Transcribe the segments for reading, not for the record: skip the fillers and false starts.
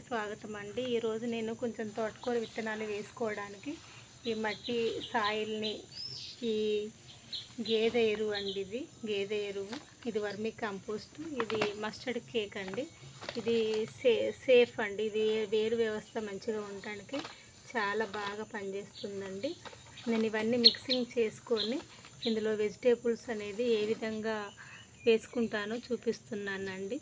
స్వాగతం అండి. ఈరోజు నేను కొంచెం తోటకూర విత్తనాలు వేసుకోవడానికి ఈ మట్టి సాయిల్ని ఈ గేదె ఎరువు అండి, ఇది గేదె ఎరువు, ఇది వర్మీ కంపోస్ట్, ఇది మస్టర్డ్ కేక్ అండి. ఇది సేఫ్ అండి. ఇది వేరు వ్యవస్థ మంచిగా ఉండడానికి చాలా బాగా పనిచేస్తుందండి. నేను ఇవన్నీ మిక్సింగ్ చేసుకొని ఇందులో వెజిటేబుల్స్ అనేది ఏ విధంగా వేసుకుంటానో చూపిస్తున్నానండి.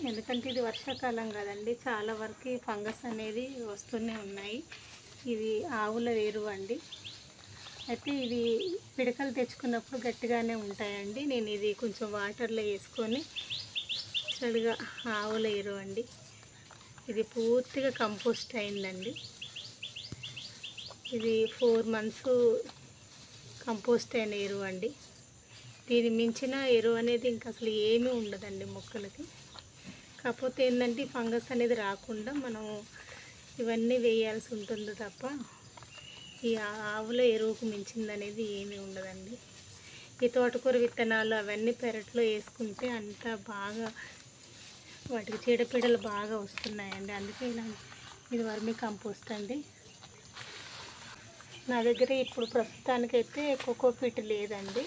ఎందుకంటే ఇది వర్షాకాలం కదండి, చాలా వరకు ఫంగస్ అనేది వస్తూనే ఉన్నాయి. ఇది ఆవుల ఎరువు అండి. అయితే ఇవి పిడకలు తెచ్చుకున్నప్పుడు గట్టిగానే ఉంటాయండి. నేను ఇది కొంచెం వాటర్లో వేసుకొని చడిగా ఆవుల ఎరువు అండి. ఇది పూర్తిగా కంపోస్ట్ అయిందండి. ఇది 4 months కంపోస్ట్ అయిన ఎరువు అండి. దీని మించిన ఎరువు అనేది ఇంకా అసలు ఏమీ ఉండదండి మొక్కలకి. కాకపోతే ఏంటంటే ఫంగస్ అనేది రాకుండా మనం ఇవన్నీ వేయాల్సి ఉంటుంది తప్ప ఈ ఆవుల ఎరువుకు మించింది అనేది ఏమీ ఉండదండి. ఈ తోటకూర విత్తనాలు అవన్నీ పెరట్లో వేసుకుంటే అంతా బాగా వాటికి చీడపీడలు బాగా వస్తున్నాయండి. అందుకే ఇది వర్మీ కంపోస్ట్ అండి. నా దగ్గర ఇప్పుడు ప్రస్తుతానికైతే కోకోపీట్ లేదండి.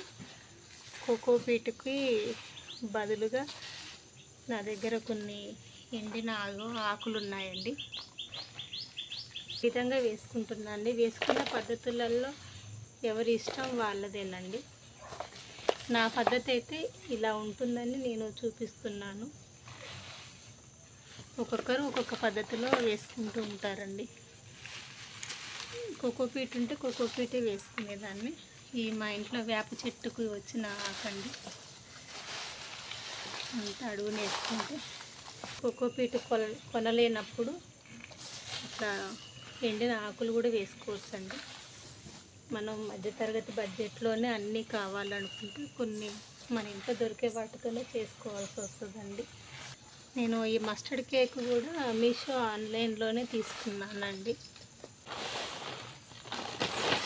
కోకోపీట్కి బదులుగా నా దగ్గర కొన్ని ఎండిన ఆకులు ఉన్నాయండి. ఈ విధంగా వేసుకుంటున్నానండి. వేసుకున్న పద్ధతులలో ఎవరి ఇష్టం వాళ్ళదేనండి. నా పద్ధతి అయితే ఇలా ఉంటుందని నేను చూపిస్తున్నాను. ఒక్కొక్కరు ఒక్కొక్క పద్ధతిలో వేసుకుంటూ ఉంటారండి. కోకోపీట్ ఉంటే కోకోపీటే వేసుకునేదాన్ని. ఈ మా ఇంట్లో వేప చెట్టుకు వచ్చిన ఆకండి, అంత అడుగుని వేసుకుంటే. కోకోపీట్ కొనలేనప్పుడు ఇట్లా ఎండిన ఆకులు కూడా వేసుకోవచ్చండి. మనం మధ్యతరగతి బడ్జెట్లోనే అన్నీ కావాలనుకుంటే కొన్ని మన ఇంట్లో దొరికే వాటితోనే చేసుకోవాల్సి వస్తుందండి. నేను ఈ మస్టర్డ్ కేక్ కూడా మీషో ఆన్లైన్లోనే తీసుకున్నానండి.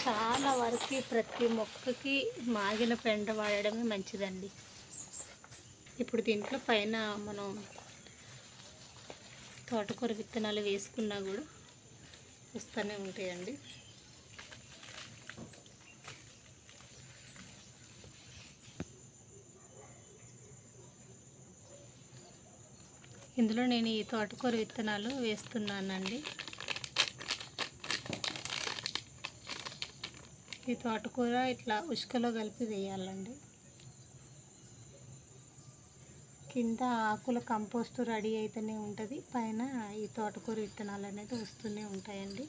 చాలా వరకు ప్రతి మొక్కకి మాగిన పెండ వాడడమే మంచిదండి. ఇప్పుడు దీంట్లో పైన మనం తోటకూర విత్తనాలు వేసుకున్నా కూడా వస్తూనే ఉంటాయండి. ఇందులో నేను ఈ తోటకూర విత్తనాలు వేస్తున్నానండి. ఈ తోటకూర ఇట్లా ఉష్కలో కలిపి వేయాలండి. కింద ఆకుల కంపోస్ట్ రెడీ అయితేనే ఉంటుంది, పైన ఈ తోటకూర విత్తనాలు అనేది వస్తూనే ఉంటాయండి.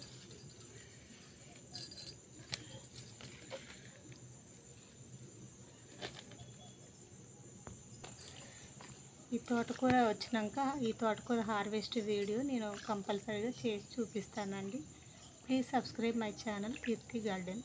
ఈ తోటకూర వచ్చినాక ఈ తోటకూర హార్వెస్ట్ వీడియో నేను కంపల్సరీగా చేసి చూపిస్తానండి. Please subscribe my channel Keerthi garden.